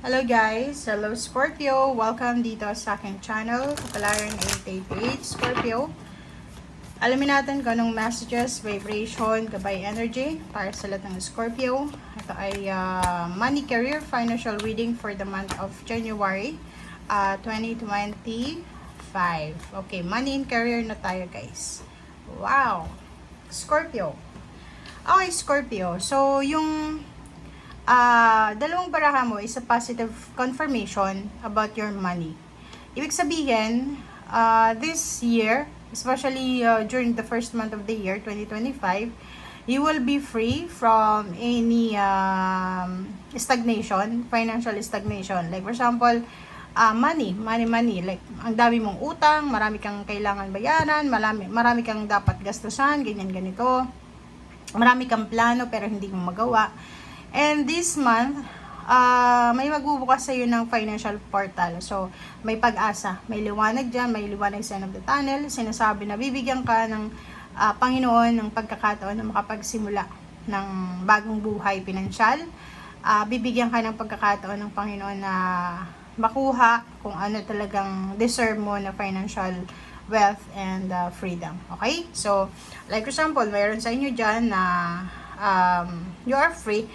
Hello guys! Hello Scorpio! Welcome dito sa aking channel, Kapalaran 888 Scorpio. Alamin natin kung anong messages, vibration, gabay energy para sa lahat ng Scorpio. Ito ay money, career, financial reading for the month of January 2025. Okay, money and career na tayo guys. Wow! Scorpio. Okay, Scorpio. So, yung dalawang baraha mo is a positive confirmation about your money. Ibig sabihin, this year, especially during the first month of the year, 2025, you will be free from any stagnation, financial stagnation. Like for example, money. Like, ang dami mong utang, marami kang kailangan bayaran, marami kang dapat gastusan, ganyan ganito. Marami kang plano pero hindi mo magawa. And this month, may magbubukas sa iyo ng financial portal. So, may pag-asa, may liwanag dyan, may liwanag sa end of the tunnel. Sinasabi na bibigyan ka ng Panginoon ng pagkakataon na makapagsimula ng bagong buhay pinansyal. Bibigyan ka ng pagkakataon ng Panginoon na makuha kung ano talagang deserve mo na financial wealth and freedom. Okay? So, like for example, mayroon sa inyo dyan na you are free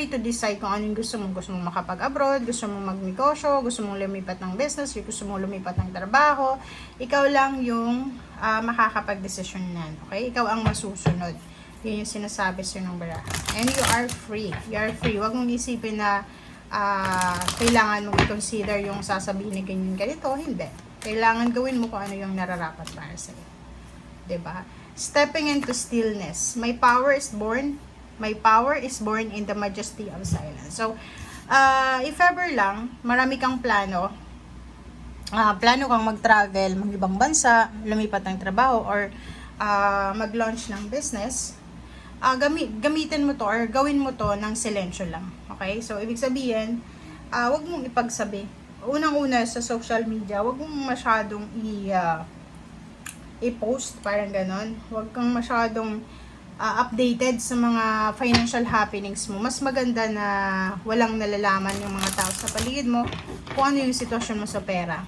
to decide kung anong gusto mo makapag-abroad, gusto mo magnegosyo, gusto mong lumipat ng business, gusto mong lumipat ng trabaho. Ikaw lang yung makakapag-desisyon nan, okay? Ikaw ang masusunod. Yun yung sinasabi sa ng baraha. And you are free. Huwag mong isipin na kailangan mong i-consider yung sasabihin na ganyan ganito. Hindi. Kailangan gawin mo kung ano yung nararapat para sa'yo. 'Di ba? Stepping into stillness. My power is born in the majesty of silence. So, if ever lang, marami kang plano kang mag-travel, mag-ibang bansa, lumipat ng trabaho, or mag-launch ng business, gamitin mo to or gawin mo to ng silensyo lang. Okay? So, ibig sabihin, wag mong ipagsabi. Unang-una sa social media, wag mong masyadong i-post, parang ganon. Huwag kang masyadong updated sa mga financial happenings mo. Mas maganda na walang nalalaman yung mga tao sa paligid mo kung ano yung sitwasyon mo sa pera.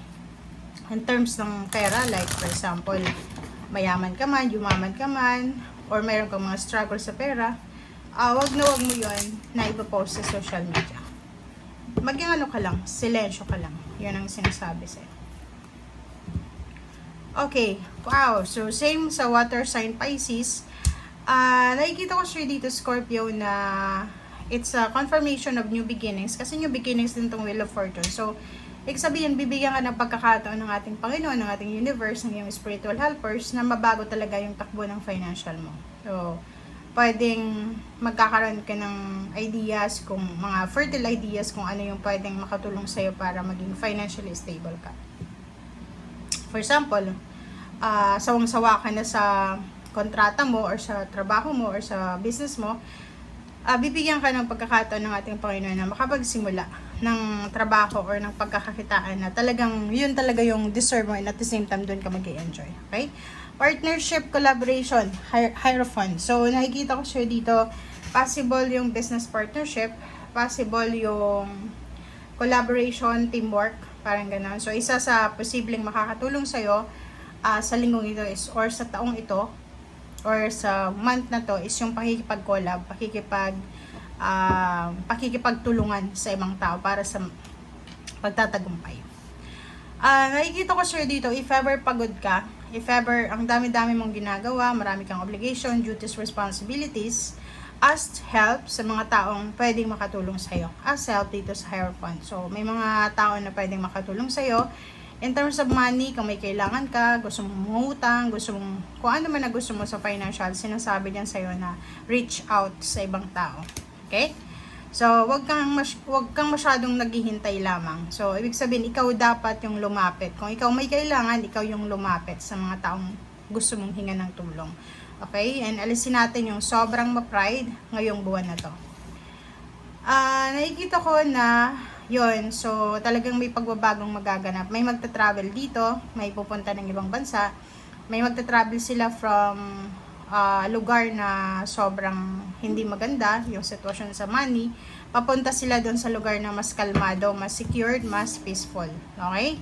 In terms ng pera, like for example, mayaman ka man, yumaman ka man, or mayroon kang mga struggle sa pera, wag mo yun na ipopost sa social media. Maging ano ka lang, silensyo ka lang. Yun ang sinasabi sa'yo. Okay, wow. So, same sa water sign Pisces. Nakikita ko siya dito, Scorpio, na it's a confirmation of new beginnings. Kasi new beginnings din tong Wheel of Fortune. So, ibig sabihin, bibigyan ka ng pagkakataon ng ating Panginoon, ng ating universe, ng iyong spiritual helpers, na mabago talaga yung takbo ng financial mo. So, pwedeng magkakaroon ka ng ideas, kung mga fertile ideas, kung ano yung pwedeng makatulong sa'yo para maging financially stable ka. For example, sawang-sawa ka na sa kontrata mo or sa trabaho mo or sa business mo, bibigyan ka ng pagkakataon ng ating Panginoon na makapagsimula ng trabaho or ng pagkakakitaan na talagang yun talaga yung deserve mo, and at the same time doon ka mag-i-enjoy. Okay? Partnership, collaboration, Hierophant. So, nakikita ko siya dito, possible yung business partnership, possible yung collaboration, teamwork, parang gano'n. So, isa sa posibleng makakatulong sa'yo sa linggong ito is, or sa taong ito, or sa month na to, is yung pakikipag-collab, pakikipagtulungan sa ibang tao para sa pagtatagumpay. Nakikita ko sir dito, if ever pagod ka, if ever ang dami-dami mong ginagawa, marami kang obligation, duties, responsibilities, ask help sa mga taong pwedeng makatulong sa'yo. Ask help dito sa Hierophant. So, may mga tao na pwedeng makatulong sa'yo. In terms of money, kung may kailangan ka, gusto mong mangutang, kung ano man na gusto mo sa financial, sinasabi niyan sa'yo na reach out sa ibang tao. Okay? So, wag kang masyadong naghihintay lamang. So, ibig sabihin, ikaw dapat yung lumapit. Kung ikaw may kailangan, ikaw yung lumapit sa mga taong gusto mong hingan ng tulong. Okay? And alisin natin yung sobrang ma-pride ngayong buwan na to. Nakikita ko na yun. So, talagang may pagbabagong magaganap. May magta-travel dito. May pupunta ng ibang bansa. May magta-travel sila from lugar na sobrang hindi maganda yung sitwasyon sa money. papunta sila doon sa lugar na mas kalmado, mas secured, mas peaceful. Okay?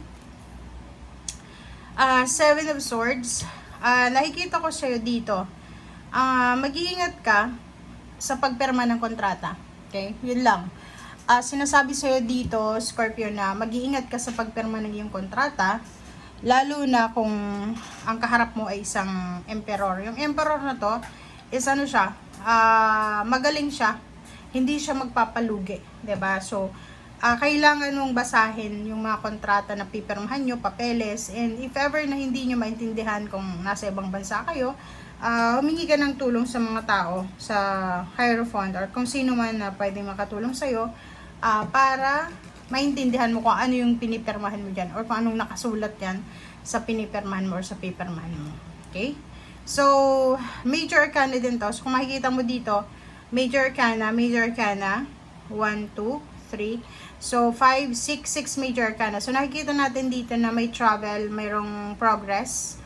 Seven of Swords. Nakikita ko sa'yo dito. Mag-iingat ka sa pagpirma ng kontrata. Okay? Yun lang. Sinasabi sa'yo dito, Scorpio, na mag-iingat ka sa pagpirma ng iyong kontrata, lalo na kung ang kaharap mo ay isang emperor. Yung emperor na to is ano siya, magaling siya, hindi siya magpapalugi, 'di ba? So, kailangan mong basahin yung mga kontrata na pipirmahan nyo, papeles, and if ever na hindi nyo maintindihan kung nasa ibang bansa kayo, humingi ka ng tulong sa mga tao, sa Hierophant, or kung sino man na pwede makatulong sa'yo, para maintindihan mo kung ano yung pinipirmahan mo dyan, or kung anong nakasulat yan sa pinipirmahan mo or sa paperman mo. Okay? So, Major Arcana din to. So, kung makikita mo dito, Major Arcana, 1, 2, 3. So, 5, 6 Major Arcana. So, nakikita natin dito na may travel, mayroong progress,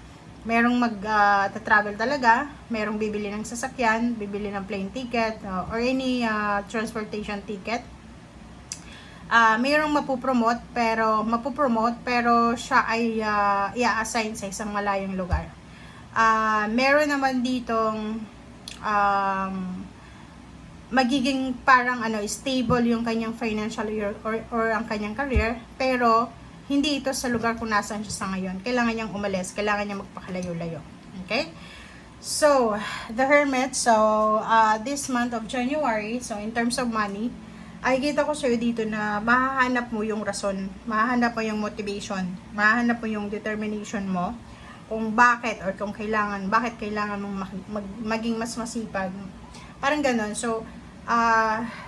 merong mag-travel talaga, merong bibili ng sasakyan, bibili ng plane ticket, or any transportation ticket. Mayroong mapupromote, pero siya ay i-assign sa isang malayong lugar. Meron naman ditong magiging parang stable yung kanyang financial or ang kanyang career, pero hindi ito sa lugar kung nasaan siya sa ngayon. Kailangan niyang umalis, kailangan niyang magpakalayo-layo. Okay? So, the Hermit. So, this month of January, so in terms of money, ay kita ko sa'yo dito na mahahanap mo yung rason, mahahanap mo yung motivation, mahahanap mo yung determination mo, kung bakit or kung bakit kailangan mong maging mas masipag. Parang ganon. So,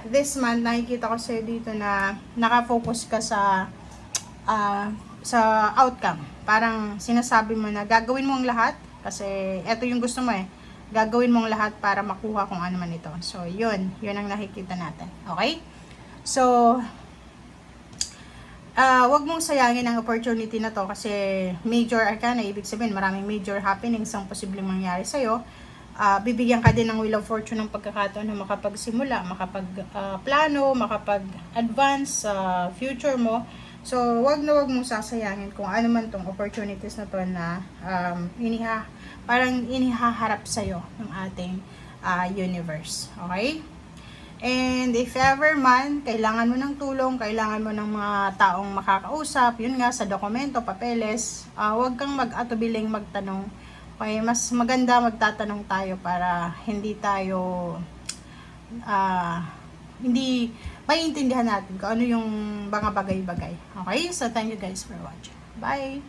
this month, nakikita ko sa'yo dito na nakafocus ka sa outcome. Parang sinasabi mo na gagawin mo ang lahat kasi eto yung gusto mo gagawin mo ang lahat para makuha kung ano man ito. So, yun ang nakikita natin. Okay? So, wag mong sayangin ang opportunity na to kasi Major Arcana, ibig sabihin maraming major happenings ang posibleng mangyari sa'yo. Bibigyan ka din ng Wheel of Fortune ng pagkakataon na makapagsimula, makapagplano, makapag-advance sa future mo. So, wag mong sasayangin kung ano man tong opportunities na to na parang inihaharap sa'yo ng ating universe. Okay? And if ever man, kailangan mo ng tulong, kailangan mo ng mga taong makakausap, yun nga, sa dokumento, papeles, huwag kang mag-atubiling magtanong. Okay, mas maganda magtatanong tayo para hindi tayo, hindi maiintindihan natin kung ano yung mga bagay-bagay. Okay, so thank you guys for watching. Bye!